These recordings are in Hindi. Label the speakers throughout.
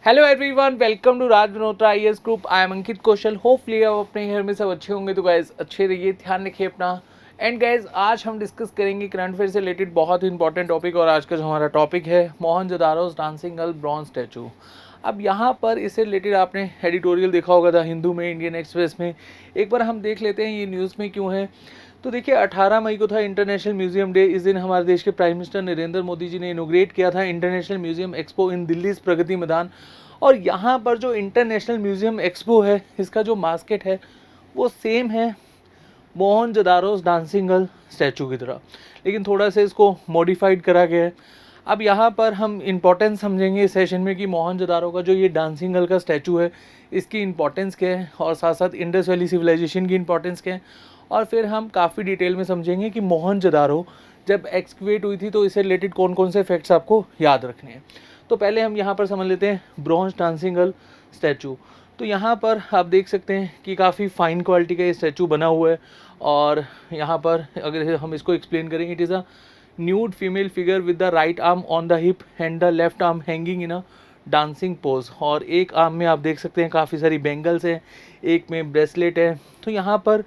Speaker 1: Hello everyone, welcome to Raj Manotra IAS group. I am Ankit Kaushal. Hopefully आप अपने घर में सब अच्छे होंगे। तो गाइज अच्छे रहिए, ध्यान रखिए अपना। एंड गाइज आज हम डिस्कस करेंगे करंट अफेयर से रिलेटेड बहुत ही इंपॉर्टेंट टॉपिक। और आज का जो हमारा टॉपिक है मोहनजोदारोस डांसिंग गर्ल ब्रॉन्ज स्टैचू। अब यहाँ पर इससे रिलेटेड आपने एडिटोरियल देखा होगा था हिंदू में, इंडियन एक्सप्रेस में। एक बार हम देख लेते हैं ये न्यूज़ में क्यों है। तो देखिए 18 मई को था इंटरनेशनल म्यूजियम डे। इस दिन हमारे देश के प्राइम मिनिस्टर नरेंद्र मोदी जी ने इनोग्रेट किया था इंटरनेशनल म्यूजियम एक्सपो इन दिल्ली प्रगति मैदान। और यहाँ पर जो इंटरनेशनल म्यूजियम एक्सपो है, इसका जो मास्केट है वो सेम है मोहनजोदारोस डांसिंग गर्ल स्टैचू की तरह, लेकिन थोड़ा सा इसको मॉडिफाइड करा गया है। अब यहाँ पर हम इम्पोर्टेंस समझेंगे इस सेशन में कि मोहनजोदारो का जो ये डांसिंग गर्ल का स्टैचू है इसकी इम्पोर्टेंस क्या है, और साथ साथ इंडस वैली सिविलाइजेशन की इम्पोर्टेंस क्या है। और फिर हम काफ़ी डिटेल में समझेंगे कि मोहनजोदारो जब एक्सकवेट हुई थी तो इससे रिलेटेड कौन कौन से फैक्ट्स आपको याद रखने हैं। तो पहले हम यहाँ पर समझ लेते हैं ब्रॉन्ज डांसिंग गर्ल स्टैचू। तो यहाँ पर आप देख सकते हैं कि काफ़ी फाइन क्वालिटी का ये स्टैचू बना हुआ है। और यहाँ पर अगर हम इसको एक्सप्लेन करें, it is a nude female figure with the right arm on the hip and the left arm hanging in a dancing pose. और एक आर्म में आप देख सकते हैं काफ़ी सारी बैंगल्स हैं, एक में ब्रेसलेट है। तो यहाँ पर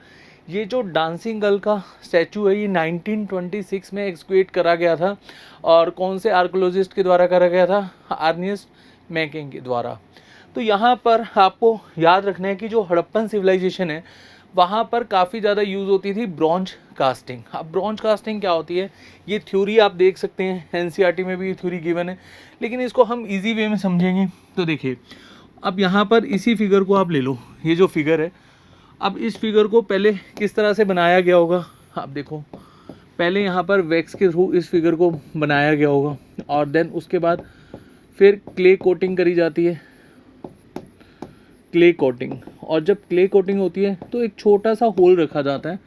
Speaker 1: ये जो डांसिंग गर्ल का स्टैचू है ये 1926 में एक्सक्वेट करा गया था। और कौन से आर्कोलॉजिस्ट के द्वारा करा गया था? अर्नेस्ट मैकिंग के द्वारा। तो यहाँ पर आपको याद रखना है कि जो हड़प्पन सिविलाइजेशन है वहाँ पर काफ़ी ज़्यादा यूज़ होती थी ब्रॉन्ज कास्टिंग। अब ब्रॉन्ज कास्टिंग क्या होती है, ये थ्योरी आप देख सकते हैं एनसीईआरटी में भी ये थ्योरी गिवन है, लेकिन इसको हम इजी वे में समझेंगे। तो देखिए अब यहाँ पर इसी फिगर को आप ले लो, ये जो फिगर है, अब इस फिगर को पहले किस तरह से बनाया गया होगा आप देखो। पहले यहाँ पर वैक्स के थ्रू इस फिगर को बनाया गया होगा, और देन उसके बाद फिर क्ले कोटिंग करी जाती है, क्ले कोटिंग। और जब क्ले कोटिंग होती है तो एक छोटा सा होल रखा जाता है,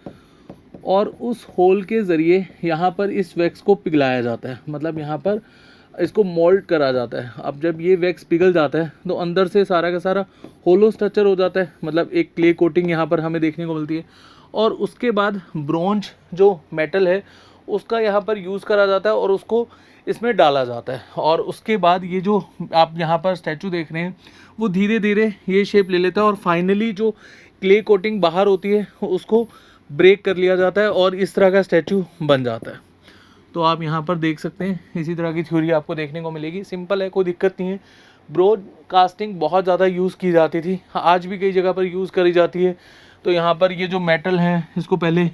Speaker 1: और उस होल के ज़रिए यहाँ पर इस वैक्स को पिघलाया जाता है, मतलब यहाँ पर इसको मोल्ड करा जाता है। अब जब ये वैक्स पिघल जाता है तो अंदर से सारा का सारा होलो स्ट्रक्चर हो जाता है, मतलब एक क्ले कोटिंग यहाँ पर हमें देखने को मिलती है। और उसके बाद ब्रॉन्ज जो मेटल है उसका यहाँ पर यूज़ करा जाता है और उसको इसमें डाला जाता है। और उसके बाद ये जो आप यहाँ पर स्टैचू देख रहे हैं वो धीरे धीरे ये शेप ले लेता है, और फाइनली जो क्ले कोटिंग बाहर होती है उसको ब्रेक कर लिया जाता है और इस तरह का स्टैचू बन जाता है। तो आप यहाँ पर देख सकते हैं इसी तरह की थ्योरी आपको देखने को मिलेगी। सिंपल है, कोई दिक्कत नहीं है। ब्रॉडकास्टिंग बहुत ज़्यादा यूज़ की जाती थी, आज भी कई जगह पर यूज़ करी जाती है। तो यहाँ पर ये जो मेटल है इसको पहले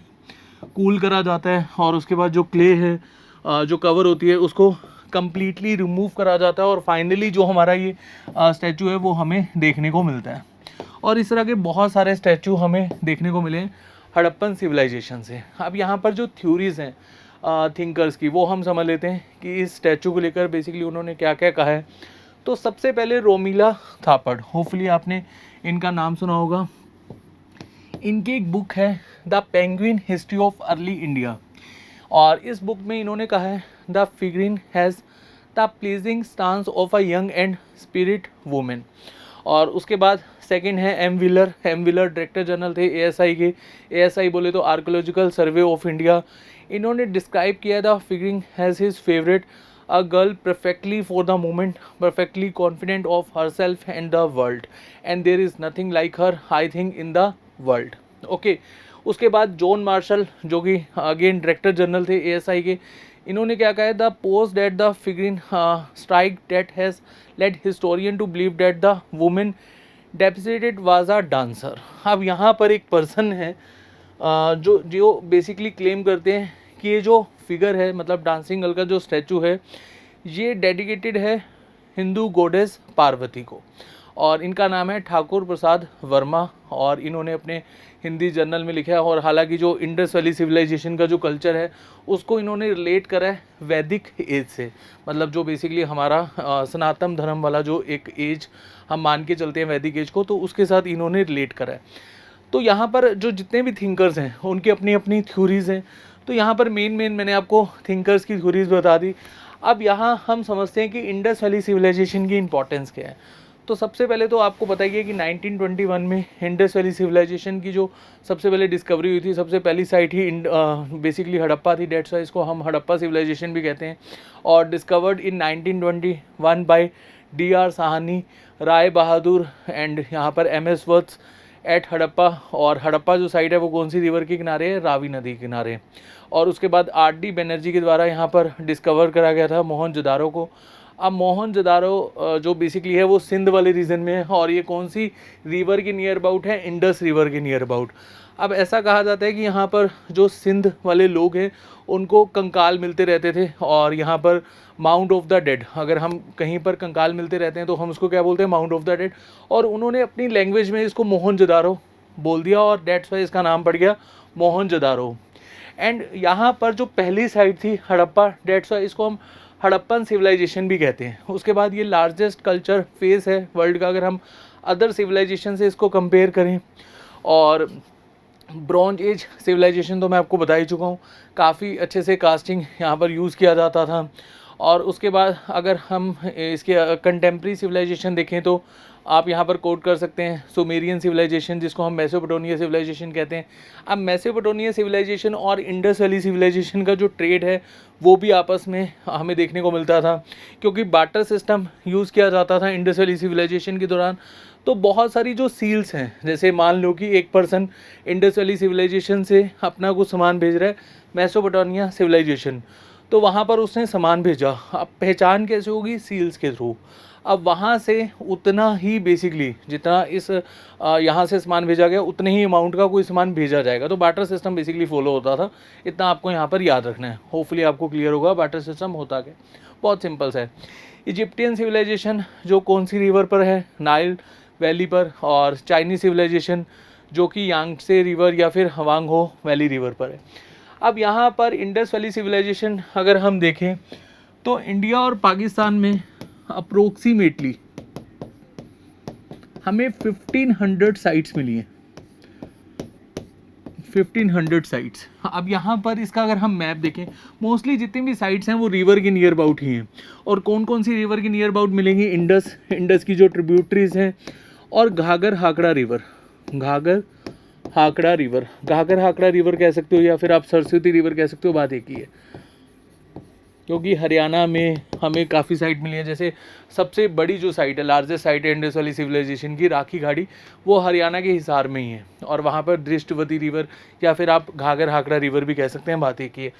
Speaker 1: कूल करा जाता है, और उसके बाद जो क्ले है जो कवर होती है उसको कम्प्लीटली रिमूव करा जाता है, और फाइनली जो हमारा ये स्टैचू है वो हमें देखने को मिलता है। और इस तरह के बहुत सारे स्टैचू हमें देखने को मिले हड़प्पन सिविलाइजेशन से। अब यहाँ पर जो थ्योरीज़ हैं थिंकर्स की वो हम समझ लेते हैं कि इस स्टैचू को लेकर बेसिकली उन्होंने क्या क्या कहा है। तो सबसे पहले रोमिला थापड़, होपफुली आपने इनका नाम सुना होगा। इनकी एक बुक है the Penguin history of early India, और इस बुक में इन्होंने कहा है the figurine has the pleasing stance of a young and spirit woman. और उसके बाद सेकंड है M Wheeler. M Wheeler director general थे एएसआई के। एएसआई बोले तो आर्कोलॉजिकल सर्वे ऑफ इंडिया। इन्होंने डिस्क्राइब किया the figurine has his favourite a girl perfectly for the moment, perfectly confident of herself and the world, and there is nothing like her I think in the world. Okay, उसके बाद जॉन मार्शल जो कि अगेन डायरेक्टर जनरल थे एएसआई के, इन्होंने क्या कहा है the post that the figurine strike that has led historian to believe that the women depicted was a dancer. अब यहाँ पर एक पर्सन है जो जो बेसिकली क्लेम करते हैं कि ये जो फिगर है, मतलब डांसिंग गर्ल का जो स्टैचू है, ये डेडिकेटेड है हिंदू गॉडेस पार्वती को। और इनका नाम है ठाकुर प्रसाद वर्मा, और इन्होंने अपने हिंदी जर्नल में लिखा है। और हालांकि जो इंडस वैली सिविलाइजेशन का जो कल्चर है उसको इन्होंने रिलेट करा है वैदिक एज से, मतलब जो बेसिकली हमारा सनातन धर्म वाला जो एक एज हम मान के चलते हैं वैदिक एज को, तो उसके साथ इन्होंने रिलेट करा है। तो यहाँ पर जो जितने भी थिंकर्स हैं उनकी अपनी अपनी थ्योरीज़ हैं। तो यहाँ पर मेन मैंने आपको थिंकर्स की थ्योरीज़ बता दी। अब यहाँ हम समझते हैं कि इंडस वैली सिविलाइजेशन की इंपॉर्टेंस क्या है। तो सबसे पहले तो आपको बताइए कि 1921 में इंडस वैली सिविलाइजेशन की जो सबसे पहले डिस्कवरी हुई थी, सबसे पहली साइट ही बेसिकली हड़प्पा थी, डेट्स वाई इसको हम हड़प्पा सिविलाइजेशन भी कहते हैं। और discovered in 1921 by DR Sahni, Rai Bahadur and यहाँ पर MS वत्स एट हड़प्पा। और हड़प्पा जो साइट है वो कौन सी रिवर के किनारे है? रावी नदी के किनारे। और उसके बाद RD बनर्जी के द्वारा यहाँ पर डिस्कवर करा गया था मोहनजोदारो को। अब मोहनजोदारो जो बेसिकली है वो सिंध वाले रीजन में है, और ये कौन सी रिवर के नियर अबाउट है? इंडस रिवर के नियर अबाउट। अब ऐसा कहा जाता है कि यहाँ पर जो सिंध वाले लोग हैं उनको कंकाल मिलते रहते थे, और यहाँ पर माउंट ऑफ द डेड, अगर हम कहीं पर कंकाल मिलते रहते हैं तो हम उसको क्या बोलते हैं? Mount of the dead. और उन्होंने अपनी लैंग्वेज में इसको मोहनजोदारो बोल दिया, और डेट्स वाई इसका नाम पड़ गया मोहनजोदारो। एंड यहाँ पर जो पहली साइट थी हड़प्पा, डेट्स वाई इसको हम हड़प्पन सिविलाइजेशन भी कहते हैं। उसके बाद ये लार्जेस्ट कल्चर फेस है वर्ल्ड का, अगर हम अदर सिविलाइजेशन से इसको कंपेयर करें। और ब्रॉन्ज एज सिविलाइजेशन तो मैं आपको बता ही चुका हूँ, काफ़ी अच्छे से कास्टिंग यहाँ पर यूज़ किया जाता था। और उसके बाद अगर हम इसके कंटेम्प्रेरी सिविलाइजेशन देखें तो आप यहाँ पर कोट कर सकते हैं सुमेरियन सिविलाइजेशन, जिसको हम मेसोपोटामिया सिविलाइजेशन कहते हैं। अब मेसोपोटामिया सिविलाइजेशन और इंडस वैली सिविलाइजेशन का जो ट्रेड है वो भी आपस में हमें देखने को मिलता था, क्योंकि बार्टर सिस्टम यूज़ किया जाता था इंडस वैली सिविलाइजेशन के दौरान। तो बहुत सारी जो सील्स हैं, जैसे मान लो कि एक पर्सन इंडस वैली सिविलाइजेशन से अपना कुछ सामान भेज रहा है मेसोपोटामिया सिविलाइजेशन, तो वहाँ पर उसने सामान भेजा। अब पहचान कैसे होगी? सील्स के थ्रू। अब वहाँ से उतना ही बेसिकली जितना इस यहाँ से सामान भेजा गया उतने ही अमाउंट का कोई सामान भेजा जाएगा। तो बार्टर सिस्टम बेसिकली फॉलो होता था, इतना आपको यहाँ पर याद रखना है। होपफुली आपको क्लियर होगा बार्टर सिस्टम होता क्या। बहुत सिंपल सा है। इजिप्टियन सिविलाइजेशन जो कौन सी रिवर पर है? नाइल वैली पर। और चाइनीज सिविलाइजेशन जो कि यांगसे रिवर या फिर हवांगहो वैली रिवर पर है। अब यहाँ पर इंडस वैली सिविलाइजेशन अगर हम देखें तो इंडिया और पाकिस्तान में अप्रोक्सीमेटली हमें 1500 साइट्स मिली हैं, 1500 साइट्स। अब यहाँ पर इसका अगर हम मैप देखें, मोस्टली जितनी भी साइट्स हैं वो रिवर के नियर अबाउट ही हैं। और कौन कौन सी रिवर के नियर अबाउट मिलेंगी? इंडस की जो ट्रिब्यूटरीज हैं, और घाघर हाकड़ा रिवर, घाघर हाकड़ा रिवर कह सकते हो, या फिर आप सरस्वती रिवर कह सकते हो। बात एक ही है, क्योंकि हरियाणा में हमें काफ़ी साइट मिली है। जैसे सबसे बड़ी जो साइट है, लार्जेस्ट साइट है इंडस वैली सिविलाइजेशन की, राखी घाटी, वो हरियाणा के हिसार में ही है। और वहाँ पर दृष्टवती रिवर या फिर आप घाघर हाकड़ा रिवर भी कह सकते हैं। बात एक ही है।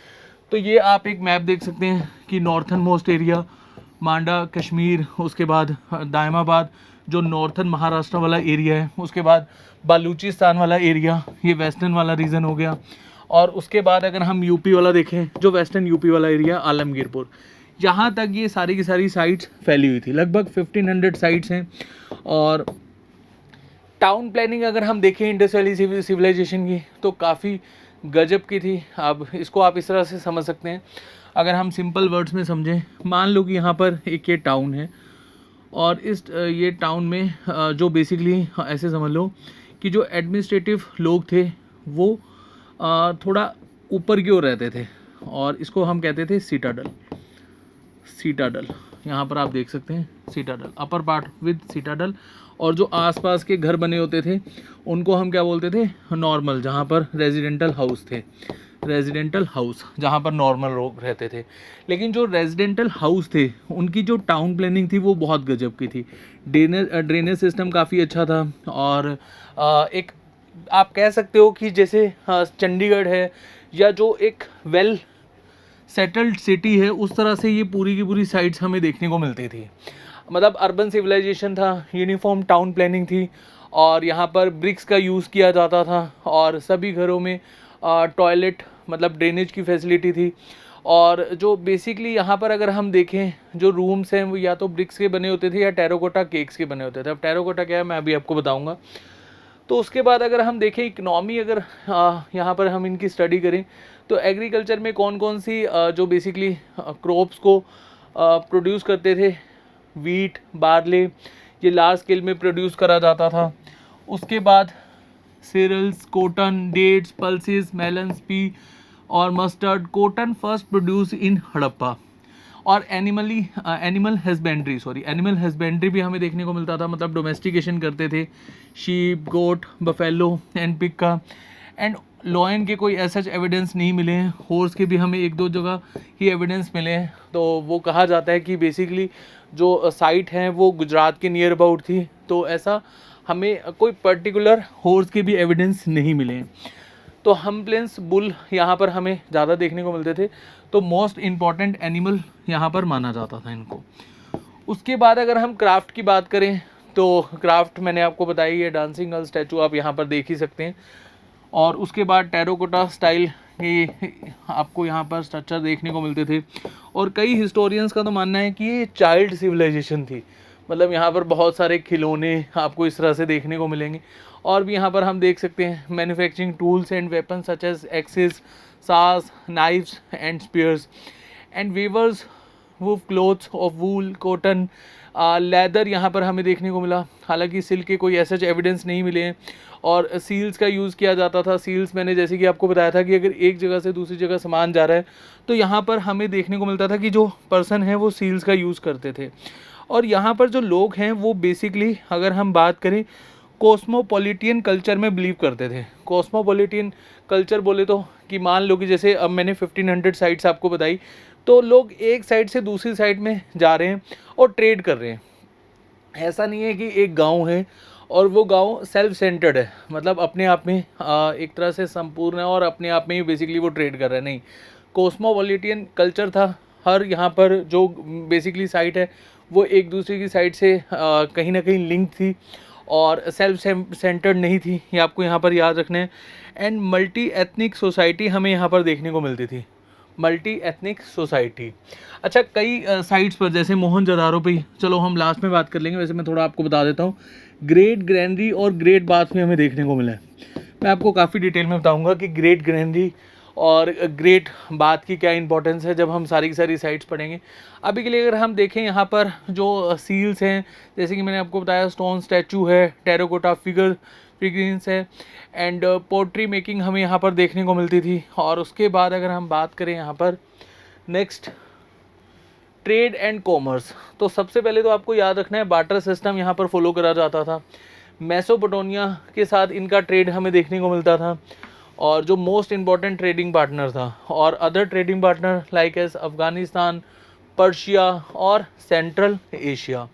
Speaker 1: तो ये आप एक मैप देख सकते हैं कि नॉर्थन मोस्ट एरिया मांडा कश्मीर, उसके बाद दायमाबाद जो नॉर्थन महाराष्ट्र वाला एरिया है, उसके बाद बलूचिस्तान वाला एरिया, ये वेस्टर्न वाला रीजन हो गया। और उसके बाद अगर हम यूपी वाला देखें, जो वेस्टर्न यूपी वाला एरिया, आलमगीरपुर, यहाँ तक ये सारी की सारी साइट्स फैली हुई थी। लगभग 1500 साइट्स हैं। और टाउन प्लानिंग अगर हम देखें इंडस वैली सिविलाइजेशन की तो काफ़ी गजब की थी। अब इसको आप इस तरह से समझ सकते हैं, अगर हम सिंपल वर्ड्स में समझें, मान लो कि यहाँ पर एक ये टाउन है, और इस ये टाउन में जो बेसिकली ऐसे समझ लो कि जो एडमिनिस्ट्रेटिव लोग थे वो थोड़ा ऊपर की ओर रहते थे, और इसको हम कहते थे सीटाडल। यहाँ पर आप देख सकते हैं citadel, upper part with citadel. और जो आसपास के घर बने होते थे उनको हम क्या बोलते थे? नॉर्मल, जहाँ पर रेजिडेंटल हाउस थे, रेजिडेंटल हाउस जहाँ पर नॉर्मल लोग रहते थे। लेकिन जो रेजिडेंटल हाउस थे उनकी जो टाउन प्लानिंग थी वो बहुत गजब की थी। ड्रेनेज सिस्टम काफ़ी अच्छा था। और एक आप कह सकते हो कि जैसे चंडीगढ़ है, या जो एक वेल सेटल्ड सिटी है, उस तरह से ये पूरी की पूरी साइट्स हमें देखने को मिलती थी। मतलब अर्बन सिविलाइजेशन था, यूनिफॉर्म टाउन प्लानिंग थी, और यहाँ पर ब्रिक्स का यूज़ किया जाता था, और सभी घरों में टॉयलेट मतलब ड्रेनेज की फैसिलिटी थी। और जो बेसिकली यहाँ पर अगर हम देखें जो रूम्स हैं वो या तो ब्रिक्स के बने होते थे या टेराकोटा केक्स के बने होते थे। अब टेराकोटा क्या है मैं अभी आपको बताऊँगा। तो उसके बाद अगर हम देखें इकनॉमी, अगर यहाँ पर हम इनकी स्टडी करें तो एग्रीकल्चर में कौन कौन सी जो बेसिकली क्रॉप्स को प्रोड्यूस करते थे, वीट, बार्ले, ये लार्ज स्केल में प्रोड्यूस करा जाता था। उसके बाद cereals, cotton, dates, pulses, melons, pea और mustard. Cotton first produce in Harappa, और एनिमल हस्बेंड्री भी हमें देखने को मिलता था, मतलब डोमेस्टिकेशन करते थे sheep, goat, buffalo and pig का। एंड लॉयन के कोई ऐसा एविडेंस नहीं मिले हैं, हॉर्स के भी हमें एक दो जगह ही एविडेंस मिले हैं। तो वो कहा जाता है कि बेसिकली जो साइट है वो गुजरात के नियर अबाउट थी, तो ऐसा हमें कोई पर्टिकुलर हॉर्स के भी एविडेंस नहीं मिले हैं। तो हम प्लेन्स बुल यहाँ पर हमें ज़्यादा देखने को मिलते थे, तो मोस्ट इम्पॉर्टेंट एनिमल यहाँ पर माना जाता था इनको। उसके बाद अगर हम क्राफ्ट की बात करें तो क्राफ्ट मैंने आपको बताई है, डांसिंग गर्ल स्टैचू आप यहाँ पर देख ही सकते हैं। और उसके बाद टेराकोटा स्टाइल के आपको यहाँ पर स्ट्रक्चर देखने को मिलते थे। और कई हिस्टोरियंस का तो मानना है कि ये चाइल्ड सिविलाइजेशन थी, मतलब यहाँ पर बहुत सारे खिलौने आपको इस तरह से देखने को मिलेंगे। और भी यहाँ पर हम देख सकते हैं manufacturing tools and weapon such as axes, saws, knives and spears and weavers wove cloths of wool, cotton, leather यहाँ पर हमें देखने को मिला। हालांकि सिल्क के कोई ऐसे एविडेंस नहीं मिले हैं। और सील्स का यूज़ किया जाता था। सील्स मैंने जैसे कि आपको बताया था कि अगर एक जगह से दूसरी जगह सामान जा रहा है तो यहाँ पर हमें देखने को मिलता था कि जो पर्सन है वो सील्स का यूज़ करते थे। और यहाँ पर जो लोग हैं वो बेसिकली अगर हम बात करें कॉस्मोपॉलिटियन कल्चर में बिलीव करते थे। कॉस्मोपॉलिटियन कल्चर बोले तो कि मान लो कि जैसे अब मैंने 1500 साइट्स आपको बताई, तो लोग एक साइड से दूसरी साइड में जा रहे हैं और ट्रेड कर रहे हैं। ऐसा नहीं है कि एक गांव है और वो गांव सेल्फ सेंटर्ड है, मतलब अपने आप में एक तरह से संपूर्ण है और अपने आप में ही बेसिकली वो ट्रेड कर रहा है। नहीं, कॉस्मोपॉलिटियन कल्चर था। हर यहाँ पर जो बेसिकली साइट है वो एक दूसरे की साइड से कहीं ना कहीं लिंक थी और सेल्फ सेंटर्ड नहीं थी, ये आपको यहाँ पर याद रखना है। एंड मल्टी एथनिक सोसाइटी हमें यहाँ पर देखने को मिलती थी, मल्टी एथनिक सोसाइटी। अच्छा, कई साइट्स पर जैसे मोहनजोदारो पे, चलो हम लास्ट में बात कर लेंगे, वैसे मैं थोड़ा आपको बता देता हूँ। ग्रेट ग्रैनरी और ग्रेट बाथ में हमें देखने को मिला है। मैं आपको काफ़ी डिटेल में बताऊँगा कि ग्रेट ग्रैनरी और ग्रेट बाथ की क्या इंपॉर्टेंस है जब हम सारी की सारी साइट्स पढ़ेंगे। अभी के लिए अगर हम देखें यहाँ पर जो सील्स हैं, जैसे कि मैंने आपको बताया स्टोन स्टैचू है, टेराकोटा फिगरीन्स है एंड पोट्री मेकिंग हमें यहाँ पर देखने को मिलती थी। और उसके बाद अगर हम बात करें यहाँ पर नेक्स्ट ट्रेड एंड कॉमर्स, तो सबसे पहले तो आपको याद रखना है बार्टर सिस्टम यहाँ पर फॉलो करा जाता था। मेसोपोटामिया के साथ इनका ट्रेड हमें देखने को मिलता था और जो मोस्ट इम्पॉर्टेंट ट्रेडिंग पार्टनर था। और other trading partner like S Afghanistan, Persia और सेंट्रल एशिया।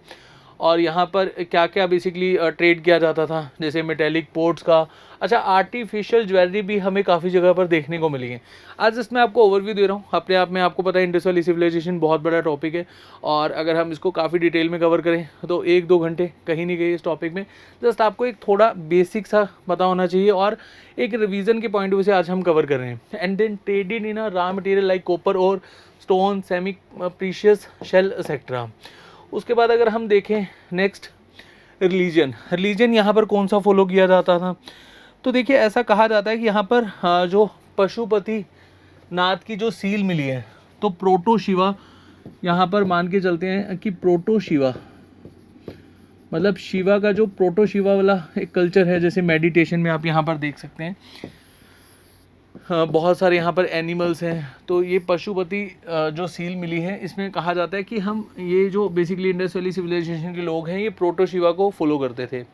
Speaker 1: और यहाँ पर क्या क्या बेसिकली ट्रेड किया जाता था, जैसे मेटेलिक पोर्ट्स का। अच्छा, आर्टिफिशियल ज्वेलरी भी हमें काफ़ी जगह पर देखने को मिली है। आज इसमें आपको ओवरव्यू दे रहा हूँ, अपने आप में आपको पता है इंडस वैली सिविलाइजेशन बहुत बड़ा टॉपिक है और अगर हम इसको काफ़ी डिटेल में कवर करें तो 1-2 घंटे कहीं नहीं गए इस टॉपिक में। जस्ट आपको एक थोड़ा बेसिक सा पता होना चाहिए और एक रिवीजन के पॉइंट ऑफ व्यू से आज हम कवर कर रहे हैं। And then traded in raw material like copper और stone, semi precious shell etcetera. उसके बाद अगर हम देखें नेक्स्ट रिलीजन यहाँ पर कौन सा फॉलो किया जाता था, तो देखिए ऐसा कहा जाता है कि यहाँ पर जो पशुपति नाथ की जो सील मिली है, तो प्रोटो शिवा यहाँ पर मान के चलते हैं कि प्रोटो शिवा मतलब शिवा का जो प्रोटो शिवा वाला एक कल्चर है, जैसे मेडिटेशन में आप यहाँ पर देख सकते हैं। बहुत सारे यहाँ पर एनिमल्स हैं, तो ये पशुपति जो सील मिली है इसमें कहा जाता है कि हम ये जो बेसिकली इंडस वैली सिविलाइजेशन के लोग हैं ये प्रोटो शिवा को फॉलो करते थे।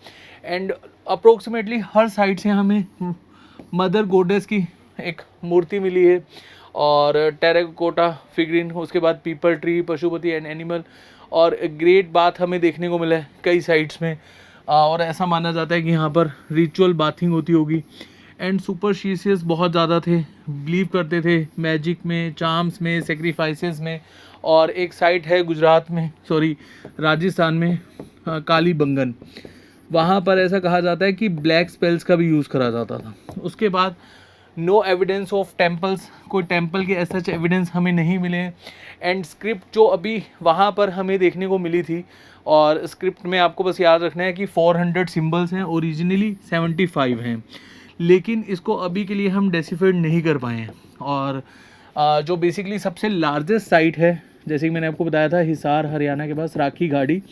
Speaker 1: एंड अप्रोक्सीमेटली हर साइड से हमें मदर गॉडेस की एक मूर्ति मिली है और टेराकोटा फिगरीन, उसके बाद people tree, Pashupati and animal और ग्रेट बाथ हमें देखने को मिला है कई साइट्स में। और ऐसा माना जाता है कि यहाँ पर रिचुअल बाथिंग होती होगी। एंड सुपरस्टिशियस बहुत ज़्यादा थे, बिलीव करते थे मैजिक में, चार्म्स में, सेक्रीफाइसेस में। और एक साइट है गुजरात में, राजस्थान में, काली बंगन, वहाँ पर ऐसा कहा जाता है कि ब्लैक स्पेल्स का भी यूज़ करा जाता था। उसके बाद नो एविडेंस ऑफ टेम्पल्स, कोई टेम्पल के ऐसा एविडेंस हमें नहीं मिले। एंड स्क्रिप्ट जो अभी वहाँ पर हमें देखने को मिली थी, और स्क्रिप्ट में आपको बस याद रखना है कि 400 सिम्बल्स हैं, ओरिजिनली 75 हैं, लेकिन इसको अभी के लिए हम डेसिफाइड नहीं कर पाए हैं। और जो बेसिकली सबसे लार्जेस्ट साइट है, जैसे कि मैंने आपको बताया था हिसार हरियाणा के पास राखी घाटी,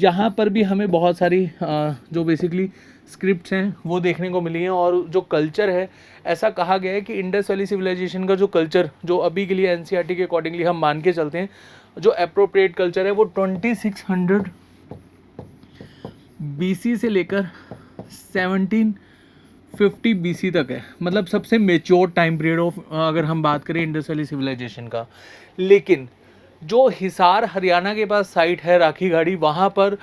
Speaker 1: यहाँ पर भी हमें बहुत सारी जो बेसिकली स्क्रिप्ट्स हैं वो देखने को मिली हैं। और जो कल्चर है, ऐसा कहा गया है कि इंडस वैली सिविलाइजेशन का जो कल्चर, जो अभी के लिए एनसीईआरटी के अकॉर्डिंगली हम मान के चलते हैं, जो अप्रोप्रिएट कल्चर है वो 2600 बीसी से लेकर 1750 बीसी तक है। मतलब सबसे मेच्योर टाइम पीरियड ऑफ, अगर हम बात करें इंडस वैली सिविलाइजेशन का। लेकिन जो हिसार हरियाणा के पास साइट है राखी गढ़ी, वहाँ पर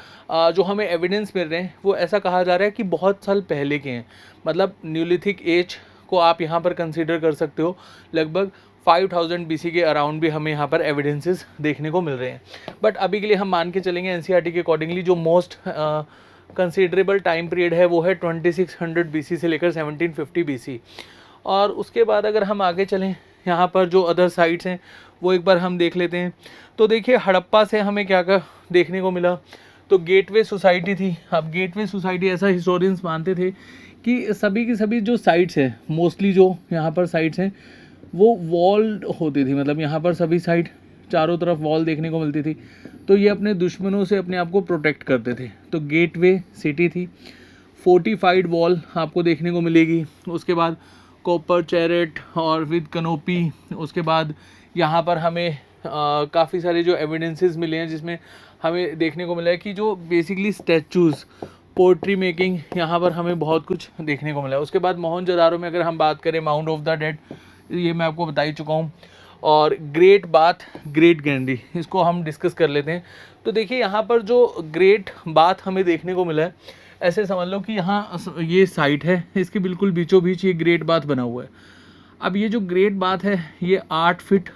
Speaker 1: जो हमें एविडेंस मिल रहे हैं वो ऐसा कहा जा रहा है कि बहुत साल पहले के हैं। मतलब न्यूलिथिक एज को आप यहाँ पर कंसीडर कर सकते हो। लगभग 5000 बीसी के अराउंड भी हमें यहाँ पर एविडेंसेस देखने को मिल रहे हैं। बट अभी के लिए हम मान के चलेंगे एनसीईआरटी के अकॉर्डिंगली जो मोस्ट कंसीडरेबल टाइम पीरियड है वो है 2600 बीसी से लेकर 1750 बीसी। और उसके बाद अगर हम आगे चलें, यहाँ पर जो अदर साइट्स हैं वो एक बार हम देख लेते हैं। तो देखिए हड़प्पा से हमें क्या क्या देखने को मिला। तो गेटवे सोसाइटी थी। अब गेटवे सोसाइटी, ऐसा हिस्टोरियंस मानते थे कि सभी की सभी जो साइट्स हैं, मोस्टली जो यहाँ पर साइट्स हैं वो वॉल्ड होती थी। मतलब यहाँ पर सभी साइड चारों तरफ वॉल देखने को मिलती थी, तो ये अपने दुश्मनों से अपने आप को प्रोटेक्ट करते थे। तो गेटवे सिटी थी। फोर्टिफाइड वॉल आपको देखने को मिलेगी। उसके बाद कॉपर चैरेट और विद कनोपी। उसके बाद यहाँ पर हमें काफ़ी सारे जो एविडेंसेस मिले हैं, जिसमें हमें देखने को मिला है कि जो बेसिकली स्टैचूज़, पोट्री मेकिंग, यहाँ पर हमें बहुत कुछ देखने को मिला है। उसके बाद मोहनजोदारो में अगर हम बात करें, माउंट ऑफ द डेड, ये मैं आपको बता ही चुका हूँ। और ग्रेट बाथ, ग्रेट गैंडी, इसको हम डिस्कस कर लेते हैं। तो देखिए यहाँ पर जो ग्रेट बाथ हमें देखने को मिला है, ऐसे समझ लो कि यहाँ ये साइट है, इसके बिल्कुल बीचों बीच ये ग्रेट बाथ बना हुआ है। अब ये जो ग्रेट बाथ है ये 8 फीट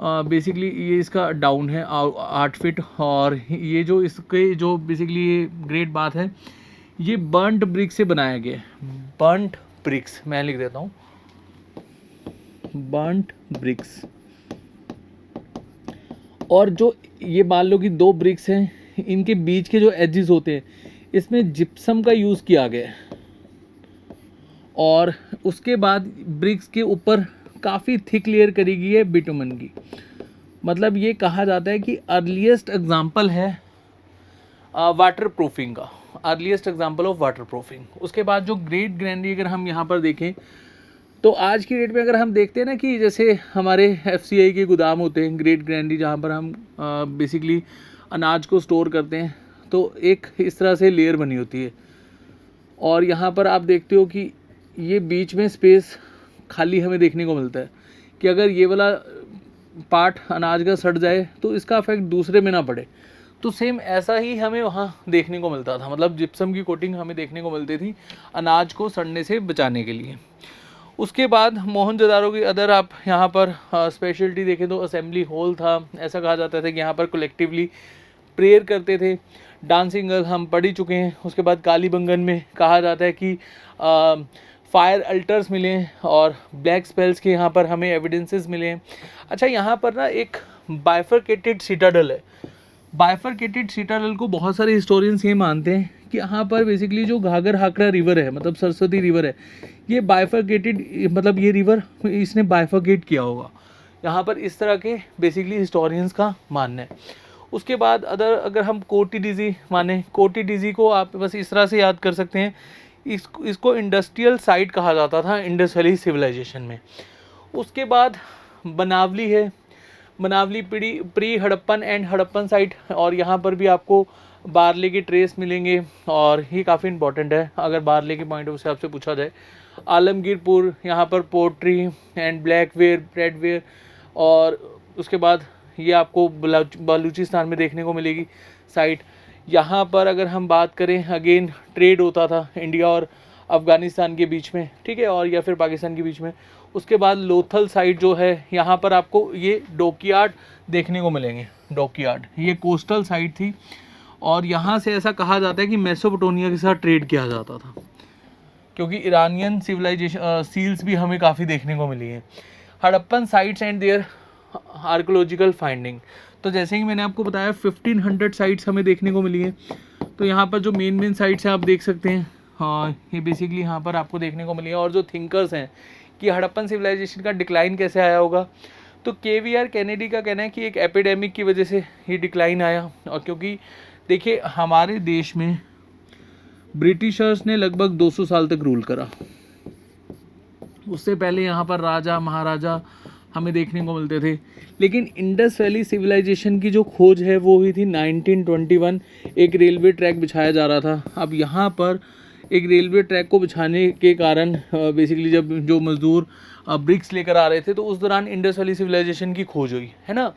Speaker 1: बेसिकली ये इसका डाउन है 8 फीट। और ये जो इसके जो बेसिकली ये ग्रेट बाथ है ये बर्न्ट ब्रिक से बनाया गया है। बर्न्ट ब्रिक्स, मैं लिख देता हूँ, बर्न्ट ब्रिक्स। और जो ये मान लो कि 2 ब्रिक्स हैं, इनके बीच के जो एजेस होते हैं इसमें जिप्सम का यूज़ किया गया है। और उसके बाद ब्रिक्स के ऊपर काफ़ी थिक लेयर करी गई है बिटुमन की। मतलब ये कहा जाता है कि अर्लीस्ट एग्जांपल है वाटर प्रूफिंग का, earliest example of water proofing. उसके बाद जो ग्रेट ग्रैंडी अगर हम यहाँ पर देखें, तो आज की डेट में अगर हम देखते हैं ना कि जैसे हमारे एफसीआई के गोदाम होते हैं ग्रेट ग्रैंडी, जहाँ पर हम बेसिकली अनाज को स्टोर करते हैं, तो एक इस तरह से लेयर बनी होती है। और यहाँ पर आप देखते हो कि ये बीच में स्पेस खाली हमें देखने को मिलता है कि अगर ये वाला पार्ट अनाज का सड़ जाए तो इसका इफेक्ट दूसरे में ना पड़े। तो सेम ऐसा ही हमें वहाँ देखने को मिलता था। मतलब जिप्सम की कोटिंग हमें देखने को मिलती थी अनाज को सड़ने से बचाने के लिए। उसके बाद मोहनजोदारो की अदर आप यहाँ पर स्पेशलिटी देखें तो असेंबली हॉल था। ऐसा कहा जाता था कि यहाँ पर कलेक्टिवली प्रेयर करते थे। डांसिंग गर्ल हम पढ़ ही चुके हैं। उसके बाद कालीबंगन में कहा जाता है कि फायर अल्टर्स मिले हैं और ब्लैक स्पेल्स के यहाँ पर हमें एविडेंसेस मिले हैं। अच्छा, यहाँ पर ना एक बाइफरकेटेड सिटाडल है। बाइफरकेटेड सिटाडल को बहुत सारे हिस्टोरियंस ये मानते हैं कि यहाँ पर बेसिकली जो घाघर हाकरा रिवर है, मतलब सरस्वती रिवर है, ये बाइफरकेटेड, मतलब ये रिवर इसने बाइफरकेट किया होगा। यहाँ पर इस तरह के बेसिकली हिस्टोरियंस का मानना है। उसके बाद अगर हम कोटी डीजी माने, कोटी डीजी को आप बस इस तरह से याद कर सकते हैं, इसको इंडस्ट्रियल साइट कहा जाता था इंडस वैली सिविलाइजेशन में। उसके बाद बनावली है। Banawali pre Harappan and Harappan site, और यहाँ पर भी आपको बारले के ट्रेस मिलेंगे और ये काफ़ी इंपॉर्टेंट है अगर बारले के पॉइंट ऑफ व्यू से पूछा जाए। आलमगीरपुर, यहाँ पर pottery and black ware, red ware. और उसके बाद ये आपको बलूचिस्तान में देखने को मिलेगी साइट। यहाँ पर अगर हम बात करें, अगेन ट्रेड होता था इंडिया और अफ़गानिस्तान के बीच में, ठीक है, और या फिर पाकिस्तान के बीच में। उसके बाद लोथल साइट जो है, यहाँ पर आपको ये डॉकयार्ड देखने को मिलेंगे। डॉकयार्ड ये कोस्टल साइट थी और यहाँ से ऐसा कहा जाता है कि मेसोपोटामिया के साथ ट्रेड किया जाता था, क्योंकि ईरानियन सिविलाइजेशन सील्स भी हमें काफ़ी देखने को मिली हैं। Harappan sites and their archaeological finding, तो जैसे कि मैंने आपको बताया 1500 साइट्स हमें देखने को मिली हैं। तो यहाँ पर जो मेन साइट्स हैं आप देख सकते हैं, हाँ, ये बेसिकली यहाँ पर आपको देखने को मिली है। और जो थिंकर्स हैं कि हड़प्पन सिविलाइजेशन का डिक्लाइन कैसे आया होगा, तो KVR कैनेडी का कहना है कि एक एपिडेमिक की वजह से ये डिक्लाइन आया। और क्योंकि देखिए हमारे देश में ब्रिटिशर्स ने लगभग 200 साल तक रूल करा। उससे पहले यहाँ पर राजा महाराजा हमें देखने को मिलते थे। लेकिन इंडस वैली सिविलाइजेशन की जो खोज है वो हुई थी 1921। एक रेलवे ट्रैक बिछाया जा रहा था। अब यहाँ पर एक रेलवे ट्रैक को बिछाने के कारण बेसिकली जब जो मज़दूर ब्रिक्स लेकर आ रहे थे तो उस दौरान इंडस वैली सिविलाइजेशन की खोज हुई है ना।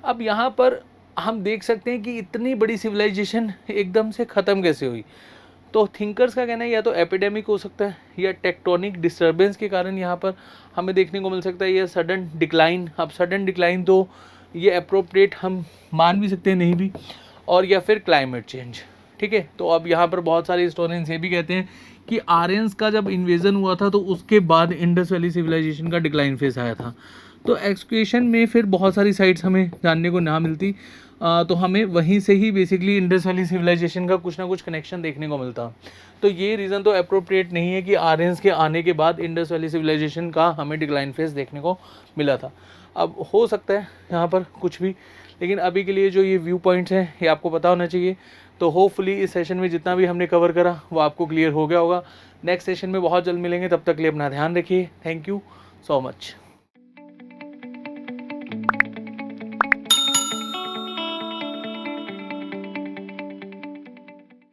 Speaker 1: अब यहाँ पर हम देख सकते हैं कि इतनी बड़ी सिविलाइजेशन एकदम से ख़त्म कैसे हुई। तो थिंकर्स का कहना है या तो एपिडेमिक हो सकता है या टेक्टोनिक डिस्टर्बेंस के कारण यहाँ पर हमें देखने को मिल सकता है या सडन डिक्लाइन। अब सडन डिक्लाइन तो ये अप्रोप्रिएट हम मान भी सकते हैं, नहीं भी, और या फिर क्लाइमेट चेंज। ठीक है, तो अब यहाँ पर बहुत सारे हिस्टोरियंस ये भी कहते हैं कि आर्यंस का जब इन्वेजन हुआ था तो उसके बाद इंडस वैली सिविलाइजेशन का डिक्लाइन फेस आया था। तो एक्सक्वेशन में फिर बहुत सारी साइट्स हमें जानने को ना मिलती, तो हमें वहीं से ही बेसिकली इंडस वैली सिविलाइजेशन का कुछ ना कुछ कनेक्शन देखने को मिलता। तो ये रीज़न तो अप्रोप्रिएट नहीं है कि आर्यंस के आने के बाद इंडस वैली सिविलाइजेशन का हमें डिक्लाइन फेस देखने को मिला था। अब हो सकता है यहाँ पर कुछ भी, लेकिन अभी के लिए जो ये व्यू पॉइंट्स हैं ये आपको पता होना चाहिए। तो होपफुली इस सेशन में जितना भी हमने कवर करा वो आपको क्लियर हो गया होगा। नेक्स्ट सेशन में बहुत जल्द मिलेंगे, तब तक के लिए अपना ध्यान रखिए। Thank you so much.